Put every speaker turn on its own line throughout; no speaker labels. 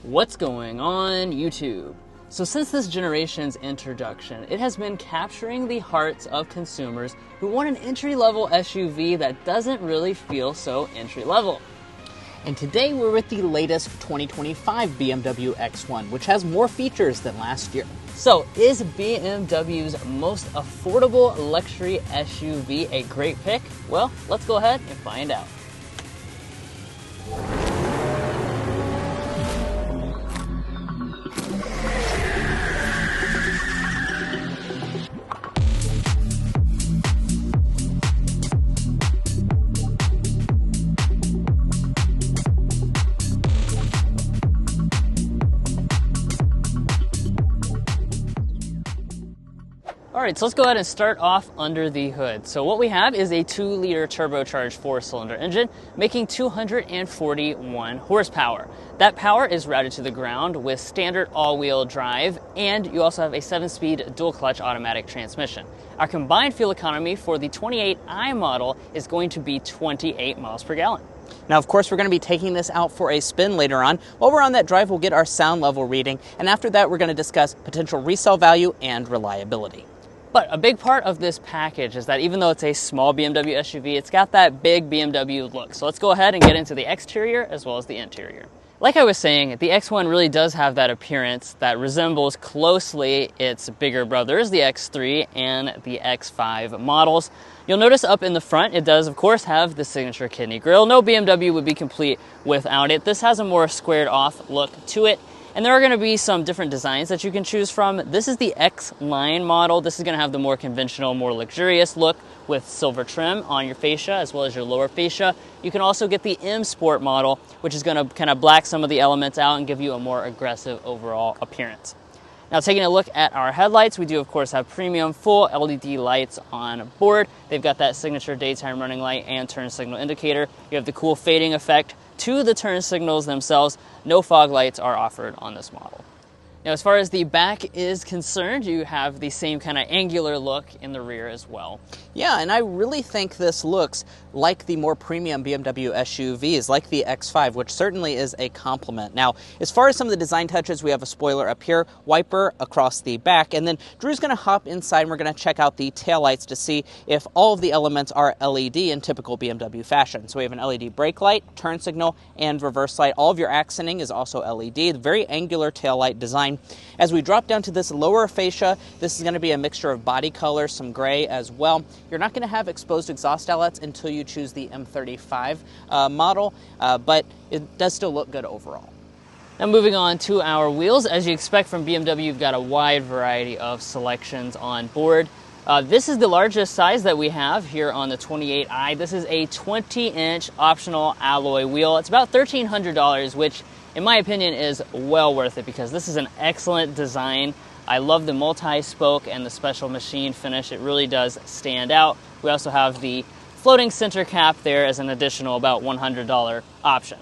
What's going on, YouTube? So since this generation's introduction, it has been capturing the hearts of consumers who want an entry-level SUV that doesn't really feel so entry-level.
And today we're with the latest 2025 BMW X1, which has more features than last year.
So is BMW's most affordable luxury SUV a great pick? Well, let's go ahead and find out. Alright, so let's go ahead and start off under the hood. So what we have is a 2-liter turbocharged 4-cylinder engine making 241 horsepower. That power is routed to the ground with standard all-wheel drive, and you also have a 7-speed dual-clutch automatic transmission. Our combined fuel economy for the 28i model is going to be 28 miles per gallon.
Now, of course, we're going to be taking this out for a spin later on. While we're on that drive, we'll get our sound level reading, and after that, we're going to discuss potential resale value and reliability.
But a big part of this package is that even though it's a small BMW SUV, it's got that big BMW look. So let's go ahead and get into the exterior as well as the interior. Like I was saying, the X1 really does have that appearance that resembles closely its bigger brothers, the X3 and the X5 models. You'll notice up in the front, it does, of course, have the signature kidney grille. No BMW would be complete without it. This has a more squared off look to it. And there are going to be some different designs that you can choose from. This is the X-Line model. This is going to have the more conventional, more luxurious look with silver trim on your fascia as well as your lower fascia. You can also get the M Sport model, which is going to kind of black some of the elements out and give you a more aggressive overall appearance. Now, taking a look at our headlights, we do, of course, have premium full LED lights on board. They've got that signature daytime running light and turn signal indicator. You have the cool fading effect to the turn signals themselves. No fog lights are offered on this model. Now, as far as the back is concerned, you have the same kind of angular look in the rear as well.
Yeah, and I really think this looks like the more premium BMW SUVs, like the X5, which certainly is a compliment. Now, as far as some of the design touches, we have a spoiler up here, wiper across the back, and then Drew's going to hop inside and we're going to check out the taillights to see if all of the elements are LED in typical BMW fashion. So we have an LED brake light, turn signal, and reverse light. All of your accenting is also LED, very angular taillight design. As we drop down to this lower fascia, this is going to be a mixture of body color, some gray as well. You're not going to have exposed exhaust outlets until you choose the M35 model, but it does still look good overall.
Now, moving on to our wheels, as you expect from BMW, you've got a wide variety of selections on board. This is the largest size that we have here on the 28i. This is a 20-inch optional alloy wheel. It's about $1,300, which in my opinion is well worth it because this is an excellent design. I love the multi-spoke and the special machine finish. It really does stand out. We also have the floating center cap there as an additional about $100 option.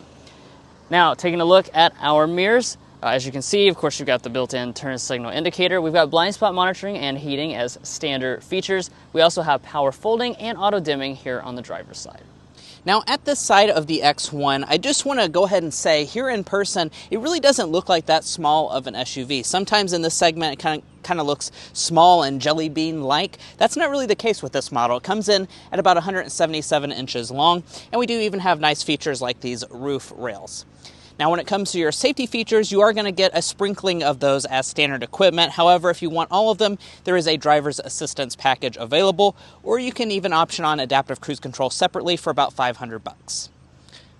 Now, taking a look at our mirrors, as you can see, of course, you've got the built-in turn signal indicator. We've got blind spot monitoring and heating as standard features. We also have power folding and auto dimming here on the driver's side.
Now, at this side of the X1, I just want to go ahead and say, here in person, it really doesn't look like that small of an SUV. Sometimes in this segment, it kind of looks small and jelly bean-like. That's not really the case with this model. It comes in at about 177 inches long, and we do even have nice features like these roof rails. Now, when it comes to your safety features, you are going to get a sprinkling of those as standard equipment. However, if you want all of them, there is a driver's assistance package available, or you can even option on adaptive cruise control separately for about $500.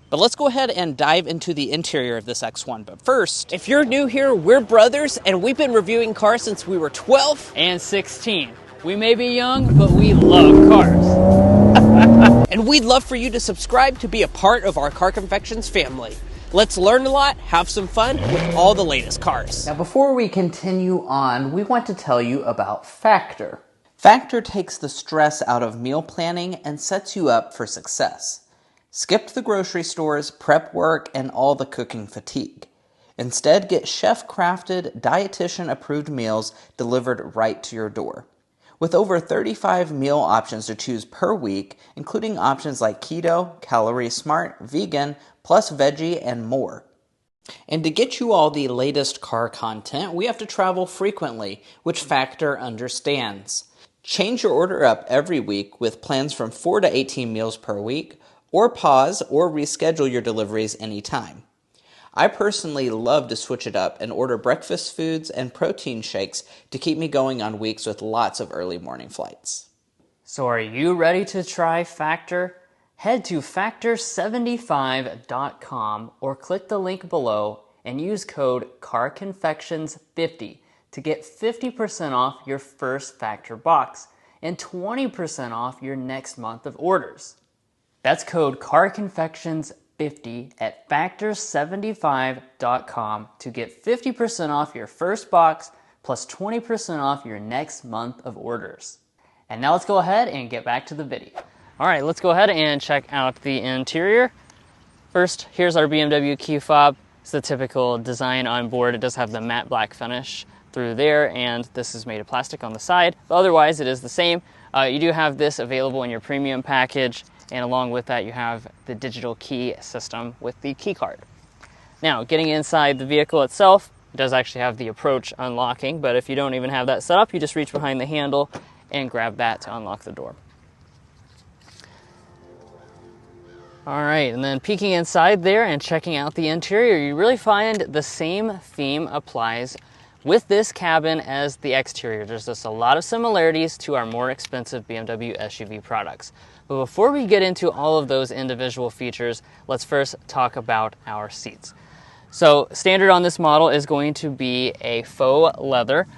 But let's go ahead and dive into the interior of this X1. But first,
if you're new here, we're brothers, and we've been reviewing cars since we were 12
and 16. We may be young, but we love cars.
And we'd love for you to subscribe to be a part of our Car Confections family. Let's learn a lot, have some fun with all the latest cars.
now before we continue on, we want to tell you about Factor. Factor takes the stress out of meal planning and sets you up for success. Skip the grocery stores, prep work, and all the cooking fatigue. Instead, get chef-crafted, dietitian-approved meals delivered right to your door. With over 35 meal options to choose per week, including options like keto, calorie smart, vegan, plus veggie, and more. And to get you all the latest car content, we have to travel frequently, which Factor understands. Change your order up every week with plans from 4 to 18 meals per week, or pause or reschedule your deliveries anytime. I personally love to switch it up and order breakfast foods and protein shakes to keep me going on weeks with lots of early morning flights.
So are you ready to try Factor? Head to factor75.com or click the link below and use code CARCONFECTIONS50 to get 50% off your first Factor box and 20% off your next month of orders. That's code CARCONFECTIONS50 at factor75.com to get 50% off your first box plus 20% off your next month of orders. And now let's go ahead and get back to the video. All right, let's go ahead and check out the interior. First, here's our BMW key fob. It's the typical design on board. It does have the matte black finish through there, and this is made of plastic on the side. But otherwise, it is the same. You do have this available in your premium package, and along with that, you have the digital key system with the key card. Now, getting inside the vehicle itself, it does actually have the approach unlocking, but if you don't even have that set up, you just reach behind the handle and grab that to unlock the door. All right, and then peeking inside there and checking out the interior, you really find the same theme applies with this cabin as the exterior. There's just a lot of similarities to our more expensive BMW SUV products. But before we get into all of those individual features, let's first talk about our seats. So standard on this model is going to be a faux leather.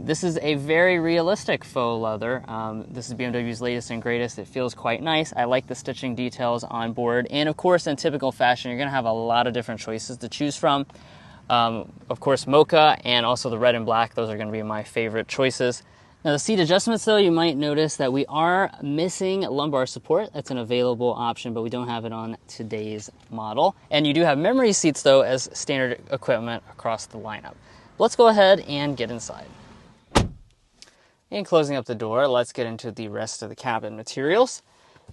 This is a very realistic faux leather. This is BMW's latest and greatest. It feels quite nice. I like the stitching details on board. And of course, in typical fashion, you're going to have a lot of different choices to choose from. Of course, mocha and also the red and black. Those are going to be my favorite choices. Now, the seat adjustments, though, you might notice that we are missing lumbar support. That's an available option, but we don't have it on today's model. And you do have memory seats, though, as standard equipment across the lineup. Let's go ahead and get inside. And closing up the door, let's get into the rest of the cabin materials.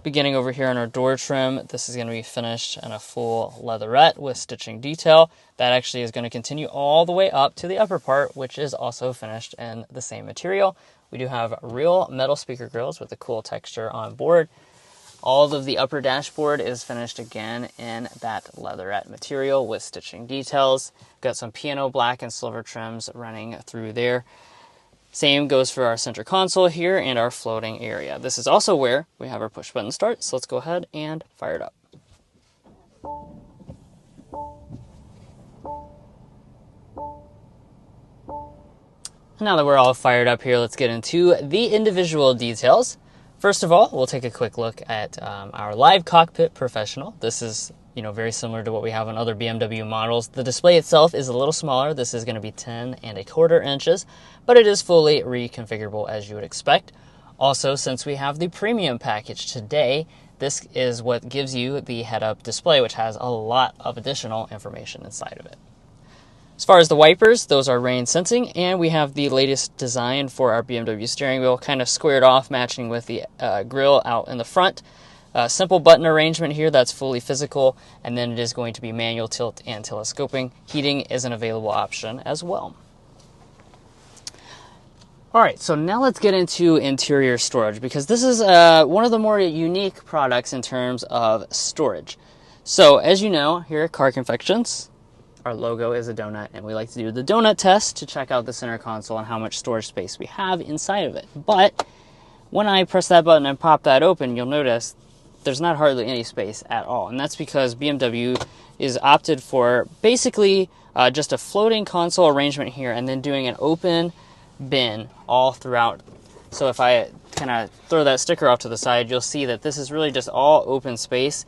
Beginning over here on our door trim, this is going to be finished in a full leatherette with stitching detail. That actually is going to continue all the way up to the upper part, which is also finished in the same material. We do have real metal speaker grills with a cool texture on board. All of the upper dashboard is finished again in that leatherette material with stitching details. Got some piano black and silver trims running through there. Same goes for our center console here and our floating area. This is also where we have our push button start, so let's go ahead and fire it up. Now that we're all fired up here, let's get into the individual details. First of all, we'll take a quick look at our Live Cockpit Professional. This is very similar to what we have on other BMW models. The display itself is a little smaller. This is going to be 10.25 inches, but it is fully reconfigurable as you would expect. Also, since we have the premium package today, this is what gives you the head-up display, which has a lot of additional information inside of it. As far as the wipers, those are rain sensing, and we have the latest design for our BMW steering wheel, kind of squared off, matching with the grille out in the front. Simple button arrangement here that's fully physical, and then it is going to be manual tilt and telescoping. Heating is an available option as well. All right, so now let's get into interior storage, because this is one of the more unique products in terms of storage. So as you know, here at Car Confections, our logo is a donut, and we like to do the donut test to check out the center console and how much storage space we have inside of it. But when I press that button and pop that open, you'll notice there's not hardly any space at all. And that's because BMW is opted for basically just a floating console arrangement here and then doing an open bin all throughout. So if I kind of throw that sticker off to the side, you'll see that this is really just all open space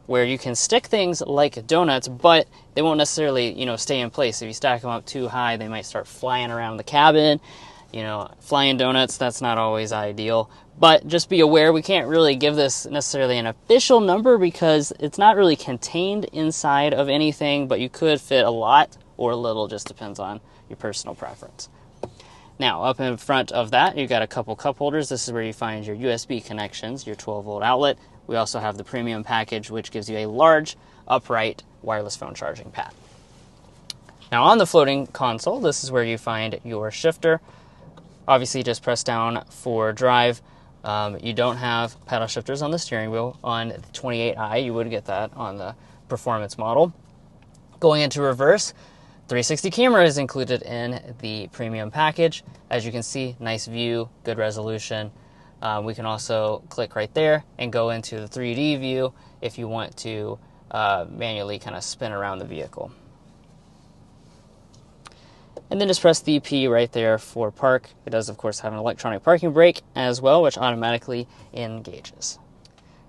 where you can stick things like donuts, but they won't necessarily, stay in place. If you stack them up too high, they might start flying around the cabin. Flying donuts, that's not always ideal. But just be aware, we can't really give this necessarily an official number because it's not really contained inside of anything, but you could fit a lot or a little, just depends on your personal preference. Now, up in front of that, you've got a couple cup holders. This is where you find your USB connections, your 12-volt outlet. We also have the premium package, which gives you a large, upright, wireless phone charging pad. Now on the floating console, this is where you find your shifter. Obviously just press down for drive. You don't have paddle shifters on the steering wheel. On the 28i, you would get that on the performance model. Going into reverse, 360 camera is included in the premium package. As you can see, nice view, good resolution. We can also click right there and go into the 3D view if you want to manually kind of spin around the vehicle. And then just press the P right there for park. It does, of course, have an electronic parking brake as well, which automatically engages.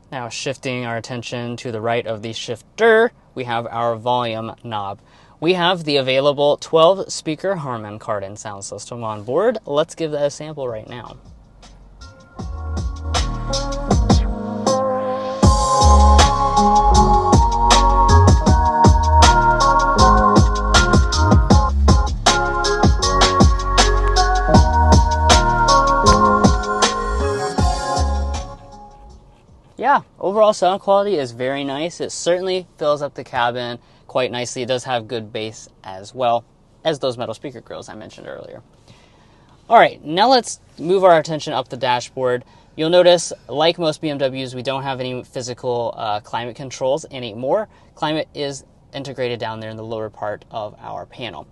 Now, shifting our attention to the right of the shifter, we have our volume knob. We have the available 12-speaker Harman Kardon sound system on board. Let's give that a sample right now. Yeah, overall sound quality is very nice. It certainly fills up the cabin quite nicely. It does have good bass as well as those metal speaker grills I mentioned earlier. All right, now let's move our attention up the dashboard. You'll notice, like most BMWs, we don't have any physical climate controls anymore. Climate is integrated down there in the lower part of our panel.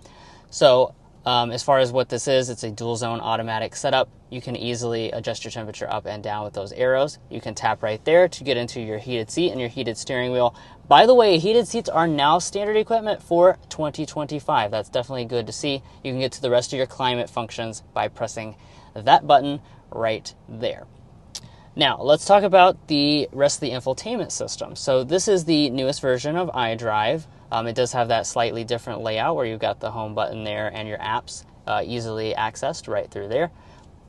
So as far as what this is, it's a dual zone automatic setup. You can easily adjust your temperature up and down with those arrows. You can tap right there to get into your heated seat and your heated steering wheel. By the way, heated seats are now standard equipment for 2025. That's definitely good to see. You can get to the rest of your climate functions by pressing that button right there. Now, let's talk about the rest of the infotainment system. So this is the newest version of iDrive. It does have that slightly different layout where you've got the home button there and your apps easily accessed right through there.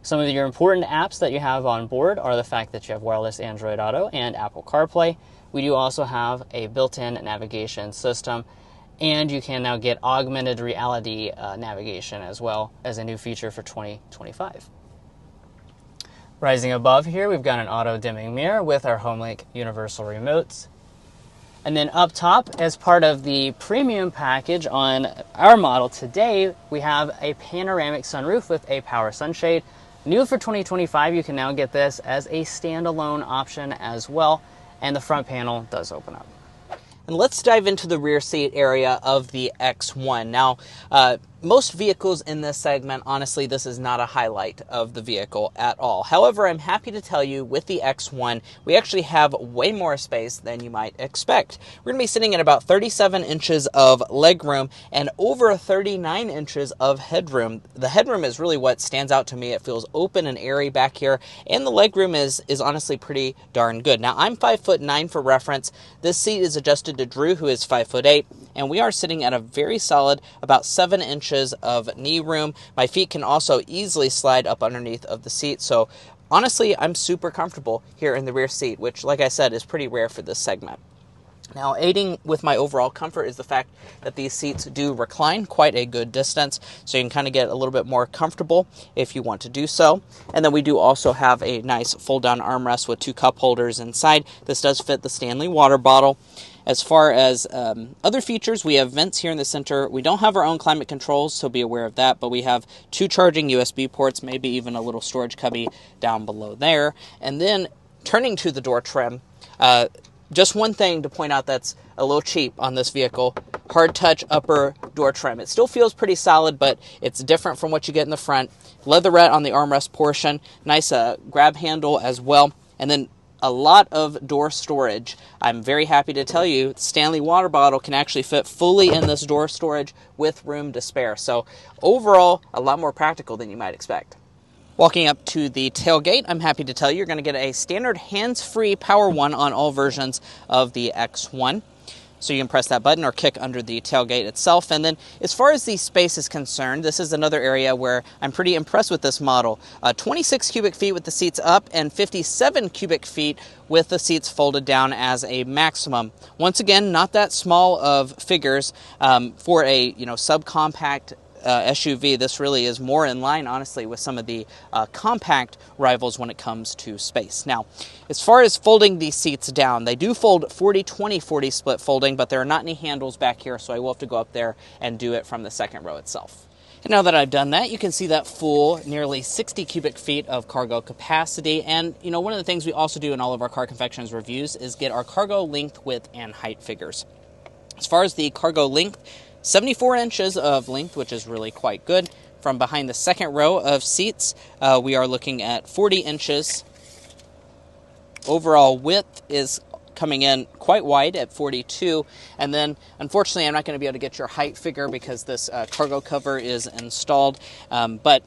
Some of your important apps that you have on board are the fact that you have wireless Android Auto and Apple CarPlay. We do also have a built-in navigation system, and you can now get augmented reality navigation as well as a new feature for 2025. Rising above here, we've got an auto-dimming mirror with our HomeLink universal remotes. And then up top, as part of the premium package on our model today, we have a panoramic sunroof with a power sunshade. New for 2025, you can now get this as a standalone option as well, and the front panel does open up.
And let's dive into the rear seat area of the X1. Now, most vehicles in this segment, honestly, this is not a highlight of the vehicle at all. However, I'm happy to tell you with the X1, we actually have way more space than you might expect. We're going to be sitting at about 37 inches of legroom and over 39 inches of headroom. The headroom is really what stands out to me. It feels open and airy back here, and the legroom is honestly pretty darn good. Now, I'm 5'9" for reference. This seat is adjusted to Drew, who is 5'8", and we are sitting at a very solid about 7 inches of knee room. My feet can also easily slide up underneath of the seat, so honestly, I'm super comfortable here in the rear seat, which, like I said, is pretty rare for this segment. Now, aiding with my overall comfort is the fact that these seats do recline quite a good distance, so you can kind of get a little bit more comfortable if you want to do so. And then we do also have a nice fold-down armrest with 2 cup holders inside. This does fit the Stanley water bottle. As far as other features, we have vents here in the center. We don't have our own climate controls, so be aware of that, but we have 2 charging USB ports, maybe even a little storage cubby down below there. And then turning to the door trim, just one thing to point out that's a little cheap on this vehicle, hard touch upper door trim. It still feels pretty solid, but it's different from what you get in the front. Leatherette on the armrest portion, nice grab handle as well, and then a lot of door storage. I'm very happy to tell you, the Stanley water bottle can actually fit fully in this door storage with room to spare. So overall, a lot more practical than you might expect. Walking up to the tailgate, I'm happy to tell you, you're going to get a standard hands-free Power 1 on all versions of the X1. So you can press that button or kick under the tailgate itself. And then as far as the space is concerned, this is another area where I'm pretty impressed with this model. 26 cubic feet with the seats up and 57 cubic feet with the seats folded down as a maximum. Once again, not that small of figures for a subcompact SUV, this really is more in line, honestly, with some of the compact rivals when it comes to space. Now, as far as folding these seats down, they do fold 40-20-40 split folding, but there are not any handles back here, so I will have to go up there and do it from the second row itself. And now that I've done that, you can see that full nearly 60 cubic feet of cargo capacity. And, you know, one of the things we also do in all of our Car Confections reviews is get our cargo length, width, and height figures. As far as the cargo length, 74 inches of length, which is really quite good. From behind the second row of seats, we are looking at 40 inches. Overall width is coming in quite wide at 42, and then unfortunately I'm not going to be able to get your height figure because this cargo cover is installed, but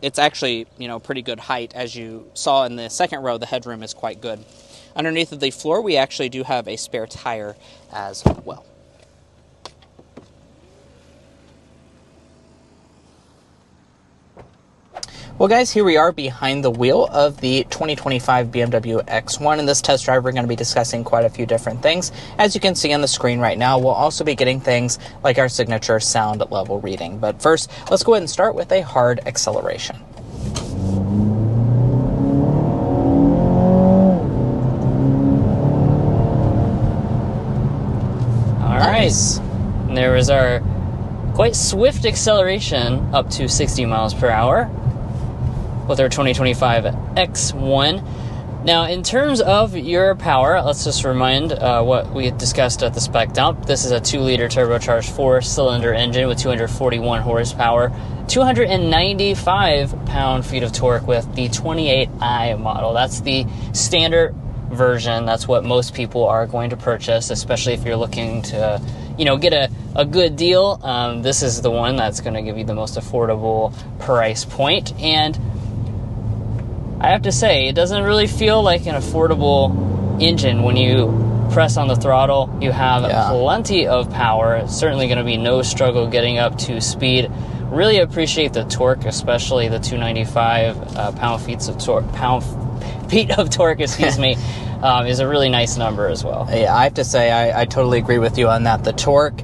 it's actually, you know, pretty good height. As you saw in the second row, the headroom is quite good. Underneath of the floor, we actually do have a spare tire as well. Well, guys, here we are behind the wheel of the 2025 BMW X1. In this test drive, we're going to be discussing quite a few different things. As you can see on the screen right now, we'll also be getting things like our signature sound level reading. But first, let's go ahead and start with a hard acceleration.
All
Nice.
right. And there was our quite swift acceleration up to 60 miles per hour. With our 2025 X1. Now, in terms of your power, let's just remind what we had discussed at the spec dump. This is a 2-liter turbocharged 4-cylinder engine with 241 horsepower, 295 pound-feet of torque with the 28i model. That's the standard version. That's what most people are going to purchase, especially if you're looking to, you know, get a good deal. This is the one that's going to give you the most affordable price point. And I have to say, it doesn't really feel like an affordable engine when you press on the throttle. You have plenty of power. It's certainly going to be no struggle getting up to speed. Really appreciate the torque, especially the 295 pound-feet of torque, excuse me. Is a really nice number as well.
Yeah, I have to say, I totally agree with you on that. The torque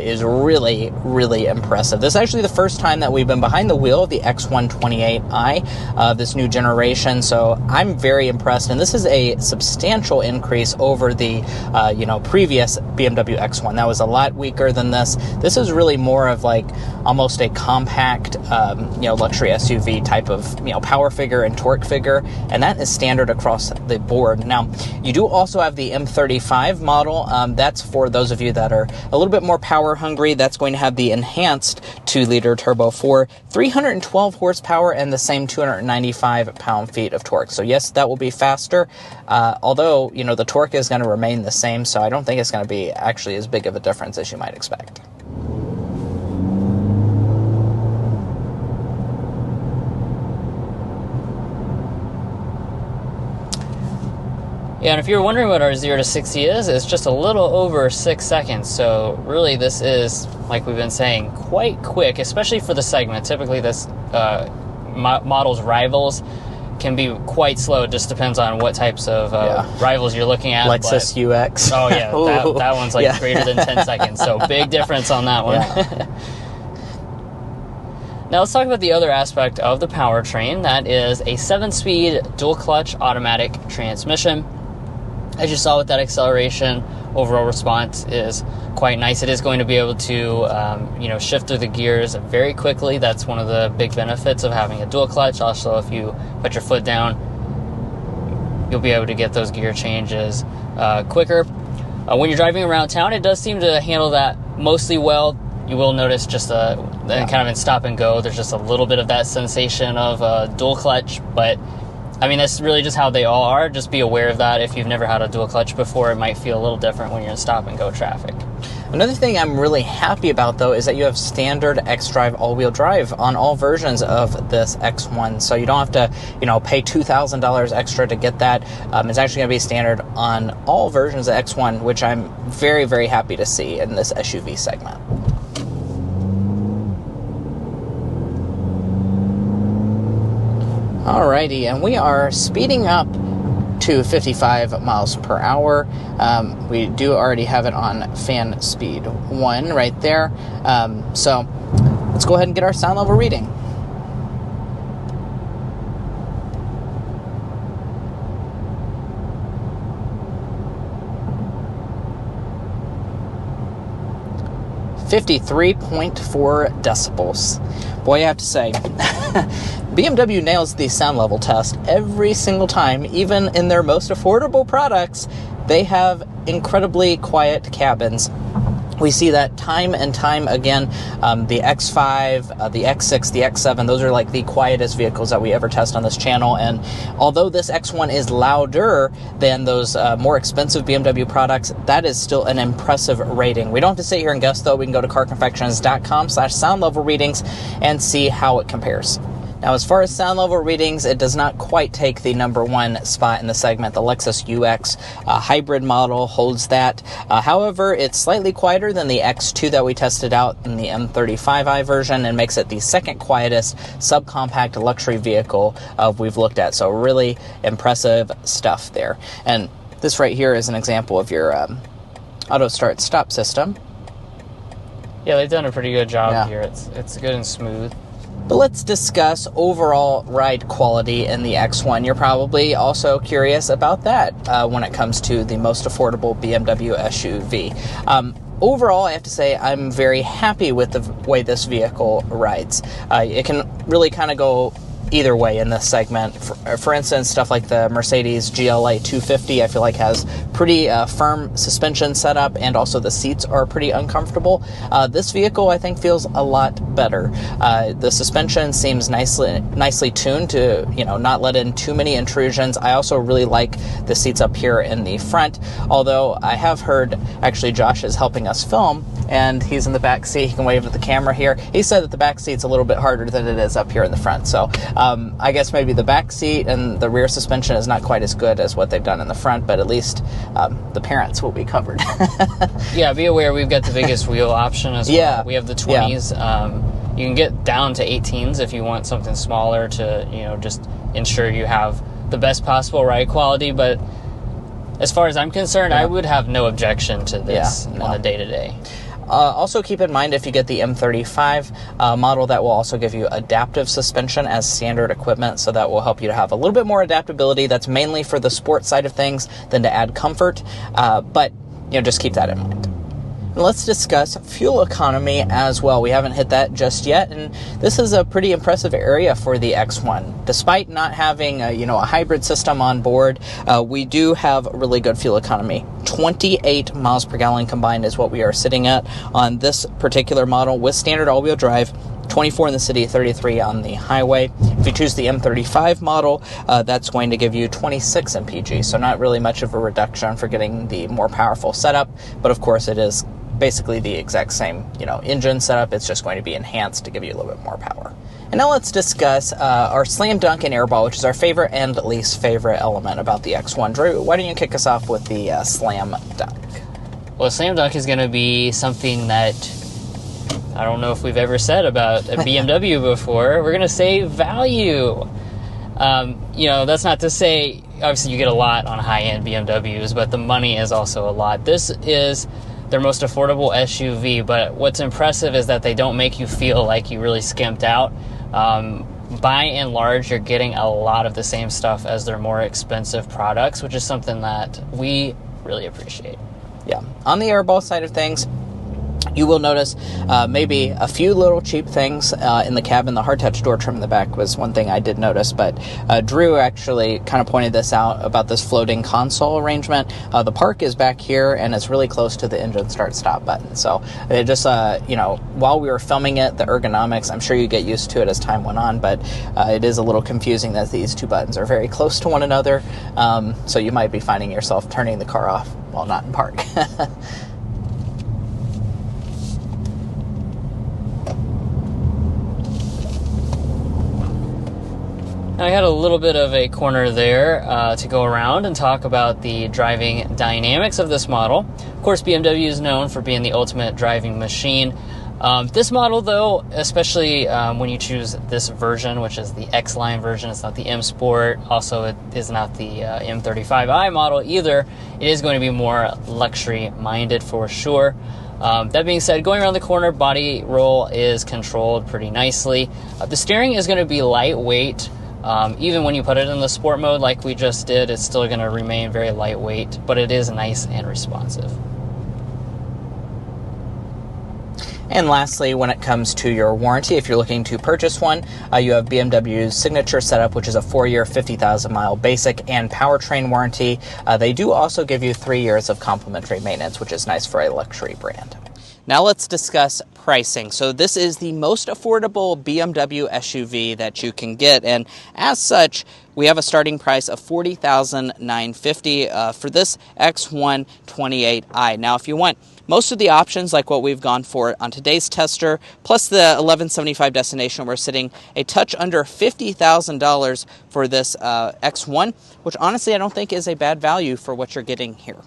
is really, really impressive. This is actually the first time that we've been behind the wheel of the X1 28i of this new generation, so I'm very impressed. And this is a substantial increase over the previous BMW X1. That was a lot weaker than this. This is really more of like almost a compact, luxury SUV type of power figure and torque figure, and that is standard across the board. Now, you do also have the M35 model. That's for those of you that are a little bit more power hungry. That's going to have the enhanced 2-liter turbo 4, 312 horsepower, and the same 295 pound-feet of torque. So yes, that will be faster, although, the torque is going to remain the same, so I don't think it's going to be actually as big of a difference as you might expect.
Yeah, and if you're wondering what our 0 to 60 is, it's just a little over 6 seconds. So really this is, like we've been saying, quite quick, especially for the segment. Typically this model's rivals can be quite slow. It just depends on what types of rivals you're looking at.
Lexus UX.
Oh yeah, that one's like greater than 10 seconds. So big difference on that one.
Yeah.
Now let's talk about the other aspect of the powertrain. That is a 7-speed dual-clutch automatic transmission. As you saw with that acceleration, overall response is quite nice. It is going to be able to, shift through the gears very quickly. That's one of the big benefits of having a dual clutch. Also, if you put your foot down, you'll be able to get those gear changes quicker. When you're driving around town, it does seem to handle that mostly well. You will notice just kind of in stop and go, there's just a little bit of that sensation of dual clutch, but I mean, that's really just how they all are. Just be aware of that. If you've never had a dual clutch before, it might feel a little different when you're in stop and go traffic.
Another thing I'm really happy about, though, is that you have standard xDrive all-wheel drive on all versions of this X1. So you don't have to, pay $2,000 extra to get that. It's actually going to be standard on all versions of X1, which I'm very, very happy to see in this SUV segment. Alrighty, and we are speeding up to 55 miles per hour. We do already have it on fan speed 1 right there. So let's go ahead and get our sound level reading. .4 decibels. Boy, I have to say, BMW nails the sound level test every single time. Even in their most affordable products, they have incredibly quiet cabins. We see that time and time again. The X5, the X6, the X7, those are like the quietest vehicles that we ever test on this channel. And although this X1 is louder than those more expensive BMW products, that is still an impressive rating. We don't have to sit here and guess, though. We can go to carconfections.com/sound level readings and see how it compares. Now, as far as sound level readings, it does not quite take the #1 spot in the segment. The Lexus UX hybrid model holds that. However, it's slightly quieter than the X2 that we tested out in the M35i version, and makes it the second quietest subcompact luxury vehicle we've looked at. So really impressive stuff there. And this right here is an example of your auto start stop system.
Yeah, they've done a pretty good job here. It's good and smooth.
But let's discuss overall ride quality in the X1. You're probably also curious about that when it comes to the most affordable BMW SUV. Overall, I have to say I'm very happy with the way this vehicle rides. It can really kind of go either way in this segment. For instance, stuff like the Mercedes GLA 250, I feel like has pretty firm suspension setup, and also the seats are pretty uncomfortable. This vehicle, I think, feels a lot better. The suspension seems nicely tuned to, not let in too many intrusions. I also really like the seats up here in the front, although I have heard, actually Josh is helping us film, and he's in the back seat. He can wave at the camera here. He said that the back seat's a little bit harder than it is up here in the front. So I guess maybe the back seat and the rear suspension is not quite as good as what they've done in the front, but at least the parents will be covered.
Yeah, be aware we've got the biggest wheel option as well.
Yeah.
We have the 20s. You can get down to 18s if you want something smaller to, just ensure you have the best possible ride quality. But as far as I'm concerned, I would have no objection to this on the day-to-day.
Also keep in mind, if you get the M35 model, that will also give you adaptive suspension as standard equipment, so that will help you to have a little bit more adaptability. That's mainly for the sport side of things than to add comfort, but just keep that in mind. And let's discuss fuel economy as well. We haven't hit that just yet, and this is a pretty impressive area for the X1. Despite not having a hybrid system on board, we do have really good fuel economy. 28 miles per gallon combined is what we are sitting at on this particular model with standard all-wheel drive. 24 in the city, 33 on the highway. If you choose the M35 model, that's going to give you 26 mpg, so not really much of a reduction for getting the more powerful setup, but of course it is basically the exact same engine setup. It's just going to be enhanced to give you a little bit more power. And now let's discuss our slam dunk and airball, which is our favorite and least favorite element about the X1. Drew, why don't you kick us off with the slam dunk?
Well, slam dunk is going to be something that I don't know if we've ever said about a BMW before. We're going to say value. That's not to say, obviously you get a lot on high-end BMWs, but the money is also a lot. This is their most affordable SUV, but what's impressive is that they don't make you feel like you really skimped out. By and large, you're getting a lot of the same stuff as their more expensive products, which is something that we really appreciate.
Yeah. On the airball side of things, you will notice maybe a few little cheap things in the cabin. The hard touch door trim in the back was one thing I did notice, but Drew actually kind of pointed this out about this floating console arrangement. The park is back here, and it's really close to the engine start-stop button. So it just, while we were filming it, the ergonomics, I'm sure you get used to it as time went on, but it is a little confusing that these two buttons are very close to one another. So you might be finding yourself turning the car off while not in park.
Now, I had a little bit of a corner there to go around and talk about the driving dynamics of this model. Of course, BMW is known for being the ultimate driving machine. This model, though, especially when you choose this version, which is the X-Line version, it's not the M Sport. Also, it is not the M35i model either. It is going to be more luxury-minded for sure. That being said, going around the corner, body roll is controlled pretty nicely. The steering is going to be lightweight. Even when you put it in the sport mode like we just did, it's still going to remain very lightweight, but it is nice and responsive.
And lastly, when it comes to your warranty, if you're looking to purchase one, you have BMW's Signature setup, which is a 4-year, 50,000-mile basic and powertrain warranty. They do also give you 3 years of complimentary maintenance, which is nice for a luxury brand.
Now let's discuss pricing. So this is the most affordable BMW SUV that you can get, and as such, we have a starting price of $40,950 for this X1 28i. Now, if you want most of the options like what we've gone for on today's tester, plus the $1,175 destination, we're sitting a touch under $50,000 for this X1, which honestly I don't think is a bad value for what you're getting here.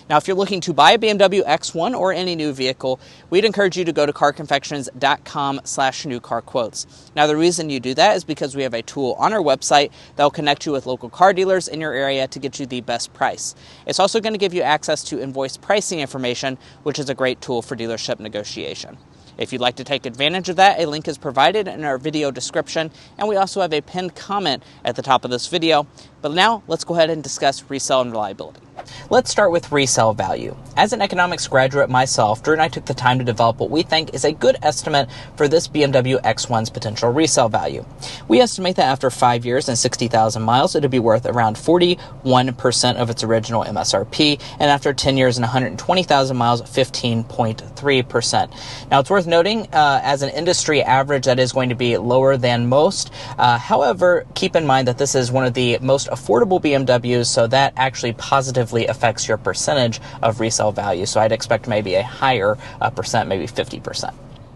Now, if you're looking to buy a BMW X1 or any new vehicle, we'd encourage you to go to carconfections.com/newcarquotes. Now, the reason you do that is because we have a tool on our website that will connect you with local car dealers in your area to get you the best price. It's also going to give you access to invoice pricing information, which is a great tool for dealership negotiation. If you'd like to take advantage of that, a link is provided in our video description, and we also have a pinned comment at the top of this video. But now, let's go ahead and discuss resale and reliability.
Let's start with resale value. As an economics graduate myself, Drew and I took the time to develop what we think is a good estimate for this BMW X1's potential resale value. We estimate that after 5 years and 60,000 miles, it would be worth around 41% of its original MSRP, and after 10 years and 120,000 miles, 15.3%. Now, it's worth noting, as an industry average, that is going to be lower than most. However, keep in mind that this is one of the most affordable BMWs, so that actually positively affects your percentage of resale value. So I'd expect maybe a higher percent, maybe 50%.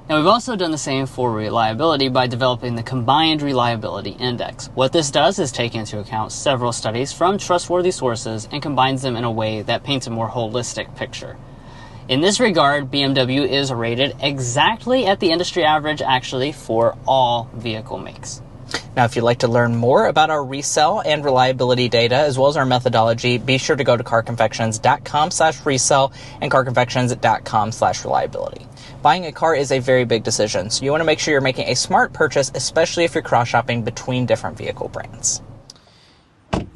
Now, we've also done the same for reliability by developing the Combined Reliability Index. What this does is take into account several studies from trustworthy sources and combines them in a way that paints a more holistic picture. In this regard, BMW is rated exactly at the industry average, actually, for all vehicle makes.
Now, if you'd like to learn more about our resale and reliability data, as well as our methodology, be sure to go to carconfections.com/resale and carconfections.com/reliability. Buying a car is a very big decision, so you want to make sure you're making a smart purchase, especially if you're cross-shopping between different vehicle brands.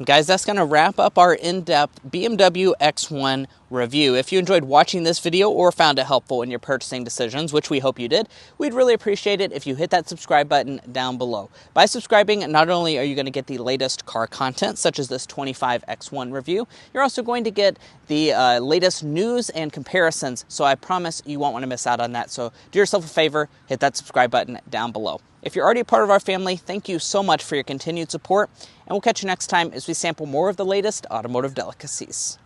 Guys, that's going to wrap up our in-depth BMW X1 review. If you enjoyed watching this video or found it helpful in your purchasing decisions, which we hope you did, we'd really appreciate it if you hit that subscribe button down below. By subscribing, not only are you going to get the latest car content, such as this 25 X1 review, you're also going to get the latest news and comparisons, so I promise you won't want to miss out on that. So do yourself a favor, hit that subscribe button down below. If you're already a part of our family, thank you so much for your continued support, and we'll catch you next time as we sample more of the latest automotive delicacies.